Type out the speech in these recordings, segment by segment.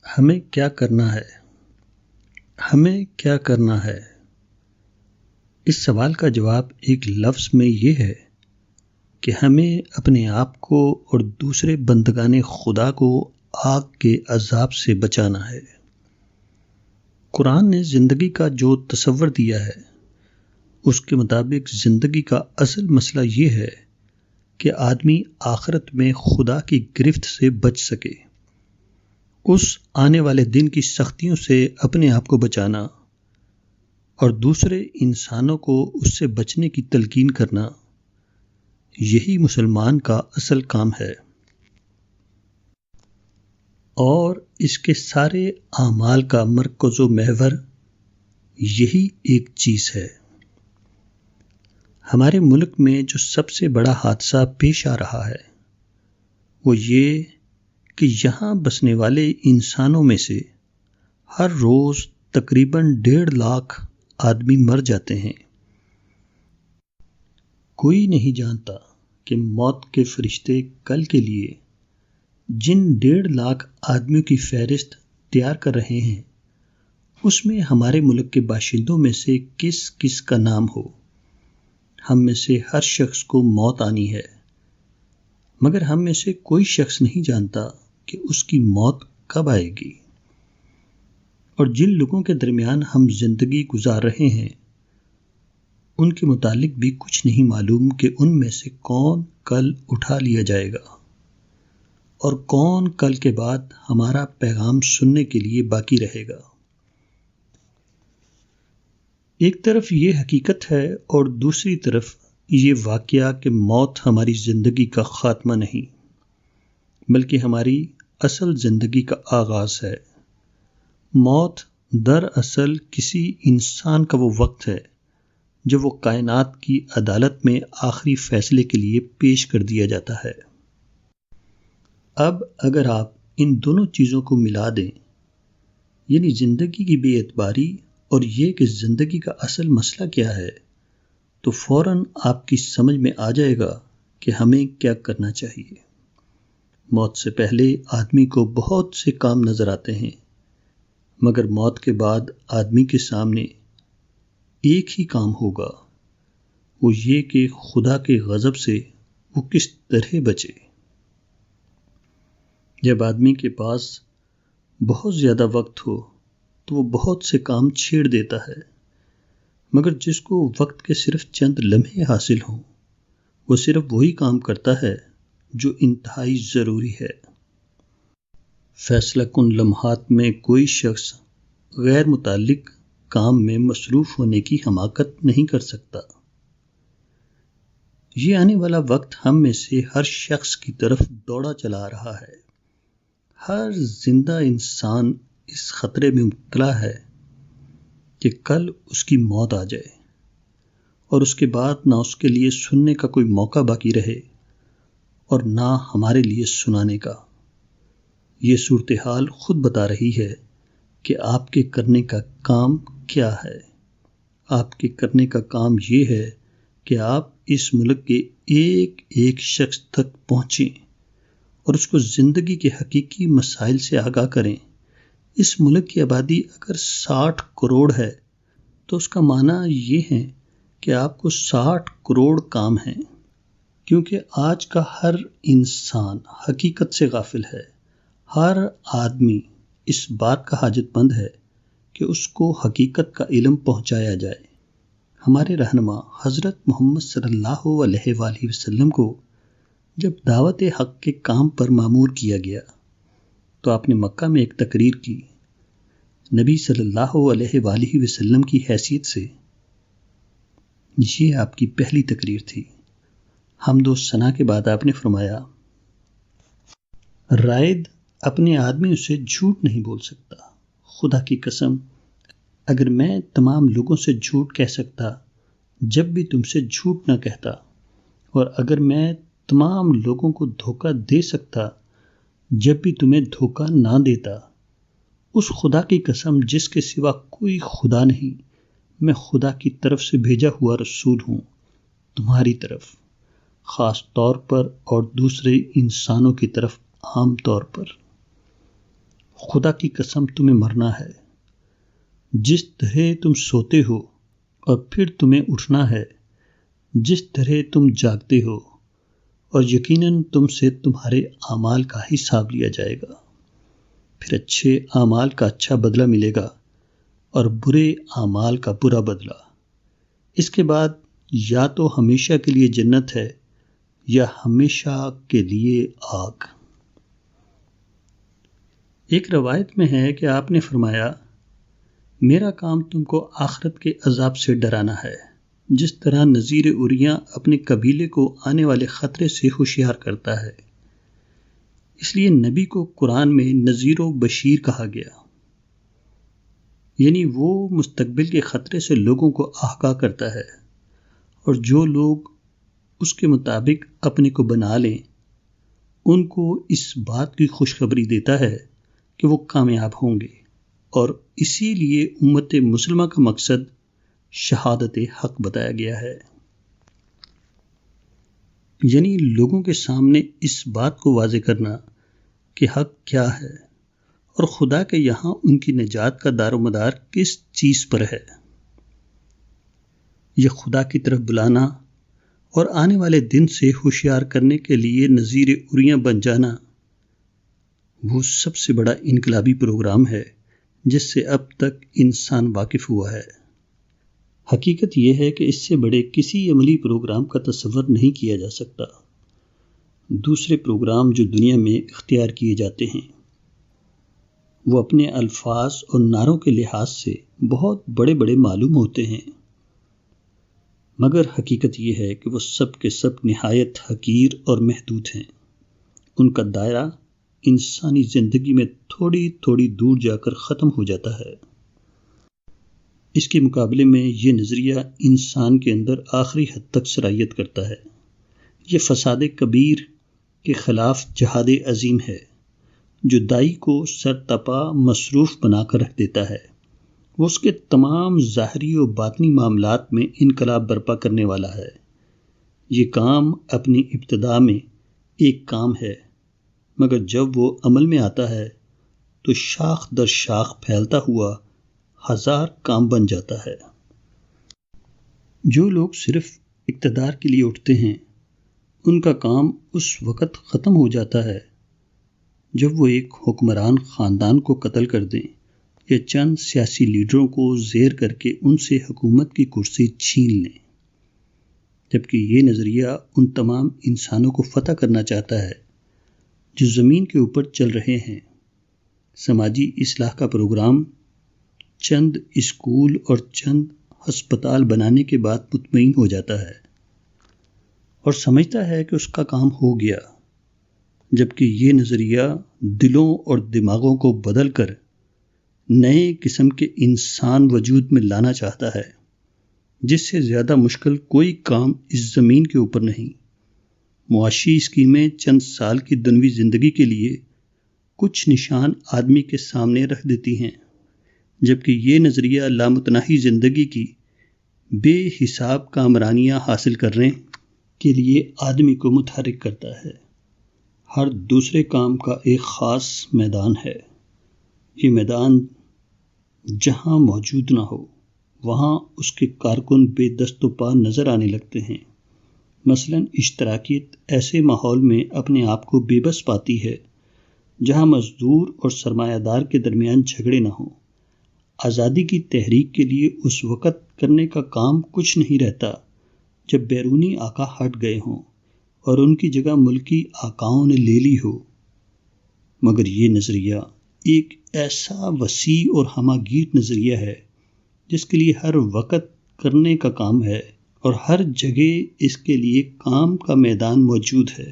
ہمیں کیا کرنا ہے؟ ہمیں کیا کرنا ہے؟ اس سوال کا جواب ایک لفظ میں یہ ہے کہ ہمیں اپنے آپ کو اور دوسرے بندگان خدا کو آگ کے عذاب سے بچانا ہے۔ قرآن نے زندگی کا جو تصور دیا ہے اس کے مطابق زندگی کا اصل مسئلہ یہ ہے کہ آدمی آخرت میں خدا کی گرفت سے بچ سکے، اس آنے والے دن کی سختیوں سے اپنے آپ کو بچانا اور دوسرے انسانوں کو اس سے بچنے کی تلقین کرنا، یہی مسلمان کا اصل کام ہے۔ اور اس کے سارے اعمال کا مرکز و محور یہی ایک چیز ہے۔ ہمارے ملک میں جو سب سے بڑا حادثہ پیش آ رہا ہے وہ یہ کہ یہاں بسنے والے انسانوں میں سے ہر روز تقریباً 1.5 لاکھ آدمی مر جاتے ہیں۔ کوئی نہیں جانتا کہ موت کے فرشتے کل کے لیے جن 1.5 لاکھ آدمیوں کی فہرست تیار کر رہے ہیں اس میں ہمارے ملک کے باشندوں میں سے کس کس کا نام ہو۔ ہم میں سے ہر شخص کو موت آنی ہے، مگر ہم میں سے کوئی شخص نہیں جانتا کہ اس کی موت کب آئے گی۔ اور جن لوگوں کے درمیان ہم زندگی گزار رہے ہیں ان کے متعلق بھی کچھ نہیں معلوم کہ ان میں سے کون کل اٹھا لیا جائے گا اور کون کل کے بعد ہمارا پیغام سننے کے لیے باقی رہے گا۔ ایک طرف یہ حقیقت ہے اور دوسری طرف یہ واقعہ کہ موت ہماری زندگی کا خاتمہ نہیں بلکہ ہماری اصل زندگی کا آغاز ہے۔ موت دراصل کسی انسان کا وہ وقت ہے جب وہ کائنات کی عدالت میں آخری فیصلے کے لیے پیش کر دیا جاتا ہے۔ اب اگر آپ ان دونوں چیزوں کو ملا دیں، یعنی زندگی کی بے اعتباری اور یہ کہ زندگی کا اصل مسئلہ کیا ہے، تو فوراً آپ کی سمجھ میں آ جائے گا کہ ہمیں کیا کرنا چاہیے۔ موت سے پہلے آدمی کو بہت سے کام نظر آتے ہیں، مگر موت کے بعد آدمی کے سامنے ایک ہی کام ہوگا، وہ یہ کہ خدا کے غضب سے وہ کس طرح بچے۔ جب آدمی کے پاس بہت زیادہ وقت ہو تو وہ بہت سے کام چھیڑ دیتا ہے، مگر جس کو وقت کے صرف چند لمحے حاصل ہوں وہ صرف وہی کام کرتا ہے جو انتہائی ضروری ہے۔ فیصلہ کن لمحات میں کوئی شخص غیر متعلق کام میں مصروف ہونے کی حماقت نہیں کر سکتا۔ یہ آنے والا وقت ہم میں سے ہر شخص کی طرف دوڑا چلا آ رہا ہے۔ ہر زندہ انسان اس خطرے میں مبتلا ہے کہ کل اس کی موت آ جائے اور اس کے بعد نہ اس کے لیے سننے کا کوئی موقع باقی رہے اور نہ ہمارے لیے سنانے کا۔ یہ صورتحال خود بتا رہی ہے کہ آپ کے کرنے کا کام کیا ہے۔ آپ کے کرنے کا کام یہ ہے کہ آپ اس ملک کے ایک ایک شخص تک پہنچیں اور اس کو زندگی کے حقیقی مسائل سے آگاہ کریں۔ اس ملک کی آبادی اگر 60 کروڑ ہے تو اس کا معنی یہ ہے کہ آپ کو 60 کروڑ کام ہیں، کیونکہ آج کا ہر انسان حقیقت سے غافل ہے۔ ہر آدمی اس بات کا حاجت مند ہے کہ اس کو حقیقت کا علم پہنچایا جائے۔ ہمارے رہنما حضرت محمد صلی اللہ علیہ وآلہ وسلم کو جب دعوت حق کے کام پر مامور کیا گیا تو آپ نے مکہ میں ایک تقریر کی۔ نبی صلی اللہ علیہ وآلہ وسلم کی حیثیت سے یہ آپ کی پہلی تقریر تھی۔ حمد و ثنا کے بعد آپ نے فرمایا، رائد اپنے آدمیوں سے جھوٹ نہیں بول سکتا۔ خدا کی قسم، اگر میں تمام لوگوں سے جھوٹ کہہ سکتا جب بھی تم سے جھوٹ نہ کہتا، اور اگر میں تمام لوگوں کو دھوکہ دے سکتا جب بھی تمہیں دھوکہ نہ دیتا، اس خدا کی قسم جس کے سوا کوئی خدا نہیں، میں خدا کی طرف سے بھیجا ہوا رسول ہوں تمہاری طرف، خاص طور پر اور دوسرے انسانوں کی طرف عام طور پر۔ خدا کی قسم تمہیں مرنا ہے، جس طرح تم سوتے ہو اور پھر تمہیں اٹھنا ہے، جس طرح تم جاگتے ہو، اور یقیناً تم سے تمہارے اعمال کا حساب لیا جائے گا، پھر اچھے اعمال کا اچھا بدلہ ملے گا اور برے اعمال کا برا بدلہ۔ اس کے بعد یا تو ہمیشہ کے لیے جنت ہے یا ہمیشہ کے لیے آگ۔ ایک روایت میں ہے کہ آپ نے فرمایا، میرا کام تم کو آخرت کے عذاب سے ڈرانا ہے، جس طرح نذیر عریاں اپنے قبیلے کو آنے والے خطرے سے ہوشیار کرتا ہے۔ اس لیے نبی کو قرآن میں نذیر و بشیر کہا گیا، یعنی وہ مستقبل کے خطرے سے لوگوں کو آگاہ کرتا ہے، اور جو لوگ اس کے مطابق اپنے کو بنا لیں ان کو اس بات کی خوشخبری دیتا ہے کہ وہ کامیاب ہوں گے، اور اسی لیے امت مسلمہ کا مقصد شہادت حق بتایا گیا ہے، یعنی لوگوں کے سامنے اس بات کو واضح کرنا کہ حق کیا ہے اور خدا کے یہاں ان کی نجات کا دار و مدار کس چیز پر ہے۔ یہ خدا کی طرف بلانا اور آنے والے دن سے ہوشیار کرنے کے لیے نذیر عریاں بن جانا، وہ سب سے بڑا انقلابی پروگرام ہے جس سے اب تک انسان واقف ہوا ہے۔ حقیقت یہ ہے کہ اس سے بڑے کسی عملی پروگرام کا تصور نہیں کیا جا سکتا۔ دوسرے پروگرام جو دنیا میں اختیار کیے جاتے ہیں وہ اپنے الفاظ اور نعروں کے لحاظ سے بہت بڑے بڑے معلوم ہوتے ہیں، مگر حقیقت یہ ہے کہ وہ سب کے سب نہایت حقیر اور محدود ہیں۔ ان کا دائرہ انسانی زندگی میں تھوڑی تھوڑی دور جا کر ختم ہو جاتا ہے۔ اس کے مقابلے میں یہ نظریہ انسان کے اندر آخری حد تک سرایت کرتا ہے۔ یہ فساد کبیر کے خلاف جہاد عظیم ہے جو دائی کو سرتپا مصروف بنا کر رکھ دیتا ہے۔ وہ اس کے تمام ظاہری و باطنی معاملات میں انقلاب برپا کرنے والا ہے۔ یہ کام اپنی ابتدا میں ایک کام ہے، مگر جب وہ عمل میں آتا ہے تو شاخ در شاخ پھیلتا ہوا ہزار کام بن جاتا ہے۔ جو لوگ صرف اقتدار کے لیے اٹھتے ہیں ان کا کام اس وقت ختم ہو جاتا ہے جب وہ ایک حکمران خاندان کو قتل کر دیں یا چند سیاسی لیڈروں کو زیر کر کے ان سے حکومت کی کرسی چھین لیں، جبکہ یہ نظریہ ان تمام انسانوں کو فتح کرنا چاہتا ہے جو زمین کے اوپر چل رہے ہیں۔ سماجی اصلاح کا پروگرام چند اسکول اور چند ہسپتال بنانے کے بعد مطمئن ہو جاتا ہے اور سمجھتا ہے کہ اس کا کام ہو گیا، جبکہ یہ نظریہ دلوں اور دماغوں کو بدل کر نئے قسم کے انسان وجود میں لانا چاہتا ہے، جس سے زیادہ مشکل کوئی کام اس زمین کے اوپر نہیں۔ معاشی اسکیمیں چند سال کی دنوی زندگی کے لیے کچھ نشان آدمی کے سامنے رکھ دیتی ہیں، جبکہ یہ نظریہ لامتناہی زندگی کی بے حساب کامرانیاں حاصل کرنے کے لیے آدمی کو متحرک کرتا ہے۔ ہر دوسرے کام کا ایک خاص میدان ہے۔ یہ میدان جہاں موجود نہ ہو وہاں اس کے کارکن بے دست و پا نظر آنے لگتے ہیں۔ مثلاً اشتراکیت ایسے ماحول میں اپنے آپ کو بے بس پاتی ہے جہاں مزدور اور سرمایہ دار کے درمیان جھگڑے نہ ہوں۔ آزادی کی تحریک کے لیے اس وقت کرنے کا کام کچھ نہیں رہتا جب بیرونی آقا ہٹ گئے ہوں اور ان کی جگہ ملکی آقاؤں نے لے لی ہو، مگر یہ نظریہ ایک ایسا وسیع اور ہماگیر نظریہ ہے جس کے لیے ہر وقت کرنے کا کام ہے اور ہر جگہ اس کے لیے کام کا میدان موجود ہے۔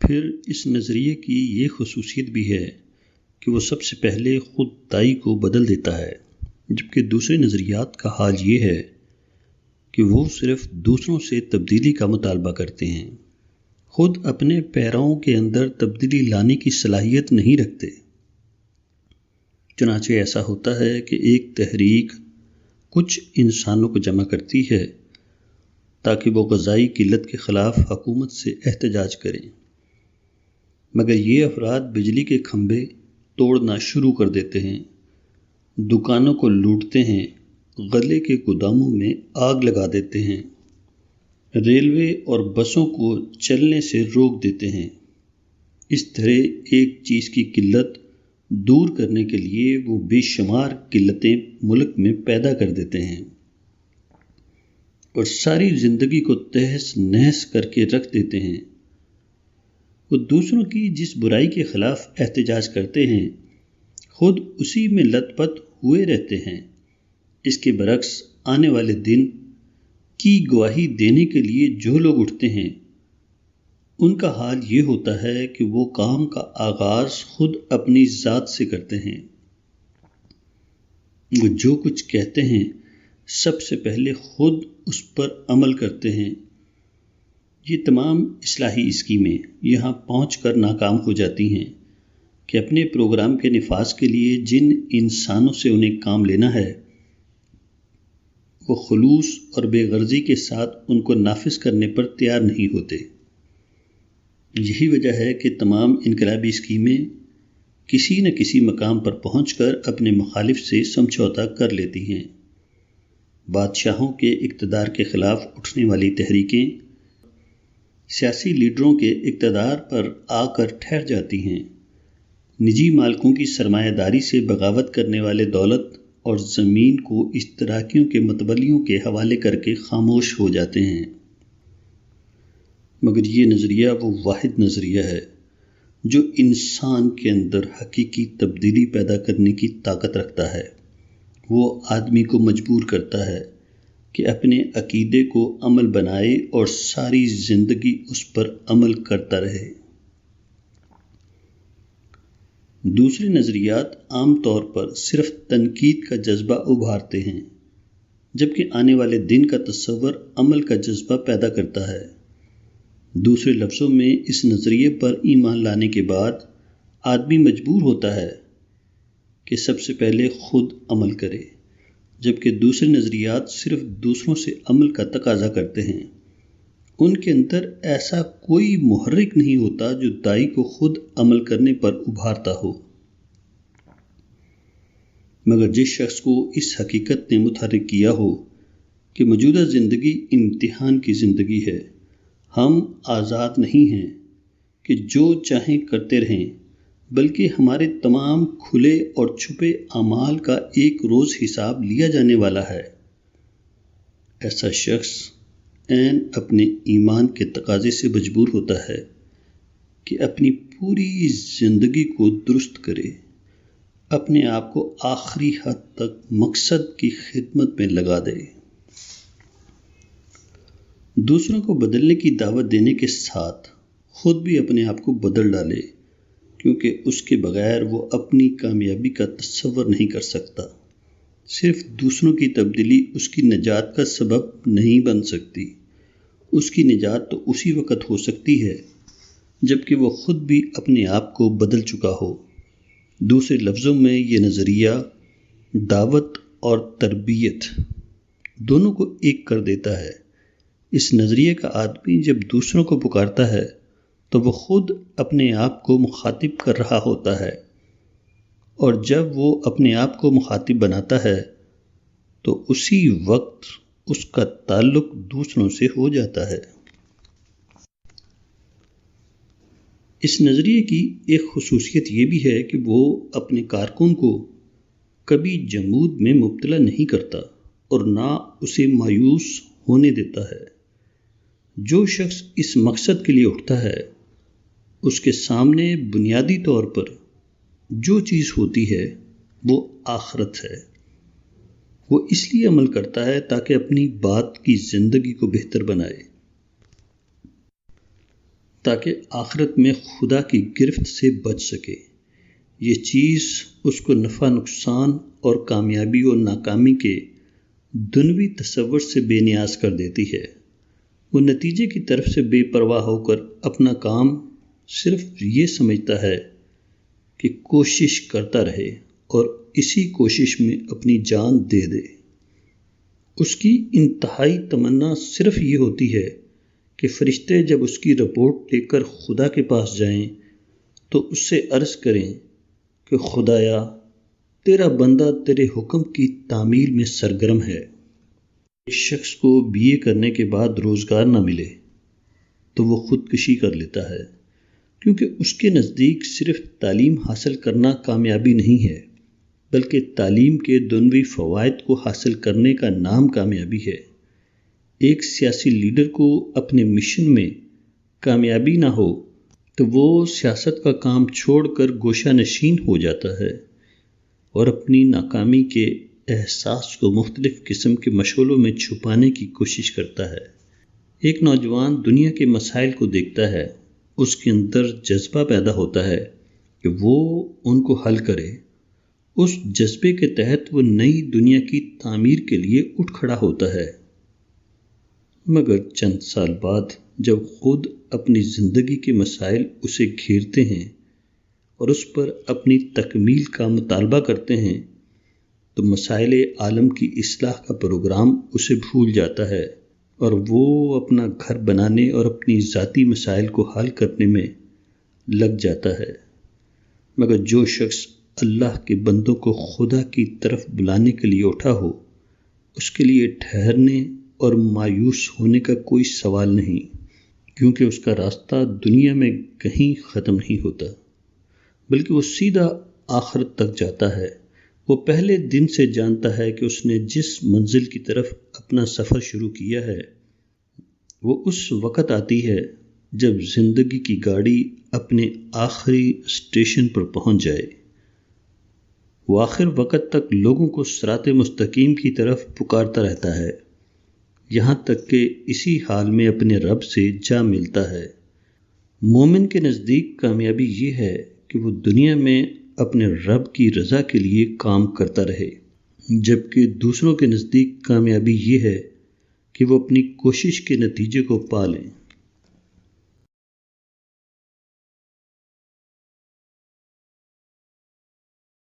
پھر اس نظریے کی یہ خصوصیت بھی ہے کہ وہ سب سے پہلے خود دائی کو بدل دیتا ہے، جبکہ دوسرے نظریات کا حال یہ ہے کہ وہ صرف دوسروں سے تبدیلی کا مطالبہ کرتے ہیں، خود اپنے پیرووں کے اندر تبدیلی لانے کی صلاحیت نہیں رکھتے۔ چنانچہ ایسا ہوتا ہے کہ ایک تحریک کچھ انسانوں کو جمع کرتی ہے تاکہ وہ غذائی قلت کے خلاف حکومت سے احتجاج کریں، مگر یہ افراد بجلی کے کھمبے توڑنا شروع کر دیتے ہیں، دکانوں کو لوٹتے ہیں، غلے کے گوداموں میں آگ لگا دیتے ہیں، ریلوے اور بسوں کو چلنے سے روک دیتے ہیں۔ اس طرح ایک چیز کی قلت دور کرنے کے لیے وہ بے شمار قلتیں ملک میں پیدا کر دیتے ہیں اور ساری زندگی کو تہس نہس کر کے رکھ دیتے ہیں۔ وہ دوسروں کی جس برائی کے خلاف احتجاج کرتے ہیں خود اسی میں لت پت ہوئے رہتے ہیں۔ اس کے برعکس آنے والے دن کی گواہی دینے کے لیے جو لوگ اٹھتے ہیں ان کا حال یہ ہوتا ہے کہ وہ کام کا آغاز خود اپنی ذات سے کرتے ہیں۔ وہ جو کچھ کہتے ہیں سب سے پہلے خود اس پر عمل کرتے ہیں۔ یہ تمام اصلاحی اسکیمیں یہاں پہنچ کر ناکام ہو جاتی ہیں کہ اپنے پروگرام کے نفاذ کے لیے جن انسانوں سے انہیں کام لینا ہے وہ خلوص اور بے غرضی کے ساتھ ان کو نافذ کرنے پر تیار نہیں ہوتے۔ یہی وجہ ہے کہ تمام انقلابی اسکیمیں کسی نہ کسی مقام پر پہنچ کر اپنے مخالف سے سمجھوتا کر لیتی ہیں۔ بادشاہوں کے اقتدار کے خلاف اٹھنے والی تحریکیں سیاسی لیڈروں کے اقتدار پر آ کر ٹھہر جاتی ہیں۔ نجی مالکوں کی سرمایہ داری سے بغاوت کرنے والے دولت اور زمین کو اشتراکیوں کے متولیوں کے حوالے کر کے خاموش ہو جاتے ہیں۔ مگر یہ نظریہ وہ واحد نظریہ ہے جو انسان کے اندر حقیقی تبدیلی پیدا کرنے کی طاقت رکھتا ہے۔ وہ آدمی کو مجبور کرتا ہے کہ اپنے عقیدے کو عمل بنائے اور ساری زندگی اس پر عمل کرتا رہے۔ دوسرے نظریات عام طور پر صرف تنقید کا جذبہ ابھارتے ہیں، جبکہ آنے والے دن کا تصور عمل کا جذبہ پیدا کرتا ہے۔ دوسرے لفظوں میں اس نظریے پر ایمان لانے کے بعد آدمی مجبور ہوتا ہے کہ سب سے پہلے خود عمل کرے، جبکہ دوسرے نظریات صرف دوسروں سے عمل کا تقاضا کرتے ہیں۔ ان کے اندر ایسا کوئی محرک نہیں ہوتا جو داعی کو خود عمل کرنے پر ابھارتا ہو۔ مگر جس شخص کو اس حقیقت نے متحرک کیا ہو کہ موجودہ زندگی امتحان کی زندگی ہے، ہم آزاد نہیں ہیں کہ جو چاہیں کرتے رہیں، بلکہ ہمارے تمام کھلے اور چھپے اعمال کا ایک روز حساب لیا جانے والا ہے، ایسا شخص عین اپنے ایمان کے تقاضے سے مجبور ہوتا ہے کہ اپنی پوری زندگی کو درست کرے، اپنے آپ کو آخری حد تک مقصد کی خدمت میں لگا دے، دوسروں کو بدلنے کی دعوت دینے کے ساتھ خود بھی اپنے آپ کو بدل ڈالے، کیونکہ اس کے بغیر وہ اپنی کامیابی کا تصور نہیں کر سکتا۔ صرف دوسروں کی تبدیلی اس کی نجات کا سبب نہیں بن سکتی، اس کی نجات تو اسی وقت ہو سکتی ہے جب کہ وہ خود بھی اپنے آپ کو بدل چکا ہو۔ دوسرے لفظوں میں یہ نظریہ دعوت اور تربیت دونوں کو ایک کر دیتا ہے۔ اس نظریے کا آدمی جب دوسروں کو پکارتا ہے تو وہ خود اپنے آپ کو مخاطب کر رہا ہوتا ہے، اور جب وہ اپنے آپ کو مخاطب بناتا ہے تو اسی وقت اس کا تعلق دوسروں سے ہو جاتا ہے۔ اس نظریے کی ایک خصوصیت یہ بھی ہے کہ وہ اپنے کارکن کو کبھی جمود میں مبتلا نہیں کرتا اور نہ اسے مایوس ہونے دیتا ہے۔ جو شخص اس مقصد کے لیے اٹھتا ہے اس کے سامنے بنیادی طور پر جو چیز ہوتی ہے وہ آخرت ہے۔ وہ اس لیے عمل کرتا ہے تاکہ اپنی بات کی زندگی کو بہتر بنائے، تاکہ آخرت میں خدا کی گرفت سے بچ سکے۔ یہ چیز اس کو نفع نقصان اور کامیابی اور ناکامی کے دنیوی تصور سے بے نیاز کر دیتی ہے۔ وہ نتیجے کی طرف سے بے پرواہ ہو کر اپنا کام صرف یہ سمجھتا ہے کہ کوشش کرتا رہے اور اسی کوشش میں اپنی جان دے دے۔ اس کی انتہائی تمنا صرف یہ ہوتی ہے کہ فرشتے جب اس کی رپورٹ لے کر خدا کے پاس جائیں تو اس سے عرض کریں کہ خدایا تیرا بندہ تیرے حکم کی تعمیل میں سرگرم ہے۔ ایک شخص کو BA کرنے کے بعد روزگار نہ ملے تو وہ خودکشی کر لیتا ہے، کیونکہ اس کے نزدیک صرف تعلیم حاصل کرنا کامیابی نہیں ہے، بلکہ تعلیم کے دنیوی فوائد کو حاصل کرنے کا نام کامیابی ہے۔ ایک سیاسی لیڈر کو اپنے مشن میں کامیابی نہ ہو تو وہ سیاست کا کام چھوڑ کر گوشہ نشین ہو جاتا ہے اور اپنی ناکامی کے احساس کو مختلف قسم کے مشغلوں میں چھپانے کی کوشش کرتا ہے۔ ایک نوجوان دنیا کے مسائل کو دیکھتا ہے، اس کے اندر جذبہ پیدا ہوتا ہے کہ وہ ان کو حل کرے۔ اس جذبے کے تحت وہ نئی دنیا کی تعمیر کے لیے اٹھ کھڑا ہوتا ہے، مگر چند سال بعد جب خود اپنی زندگی کے مسائل اسے گھیرتے ہیں اور اس پر اپنی تکمیل کا مطالبہ کرتے ہیں تو مسائل عالم کی اصلاح کا پروگرام اسے بھول جاتا ہے اور وہ اپنا گھر بنانے اور اپنی ذاتی مسائل کو حل کرنے میں لگ جاتا ہے۔ مگر جو شخص اللہ کے بندوں کو خدا کی طرف بلانے کے لیے اٹھا ہو، اس کے لیے ٹھہرنے اور مایوس ہونے کا کوئی سوال نہیں، کیونکہ اس کا راستہ دنیا میں کہیں ختم نہیں ہوتا، بلکہ وہ سیدھا آخرت تک جاتا ہے۔ وہ پہلے دن سے جانتا ہے کہ اس نے جس منزل کی طرف اپنا سفر شروع کیا ہے وہ اس وقت آتی ہے جب زندگی کی گاڑی اپنے آخری اسٹیشن پر پہنچ جائے۔ وہ آخر وقت تک لوگوں کو صراط مستقیم کی طرف پکارتا رہتا ہے، یہاں تک کہ اسی حال میں اپنے رب سے جا ملتا ہے۔ مومن کے نزدیک کامیابی یہ ہے کہ وہ دنیا میں اپنے رب کی رضا کے لیے کام کرتا رہے، جبکہ دوسروں کے نزدیک کامیابی یہ ہے کہ وہ اپنی کوشش کے نتیجے کو پا لیں۔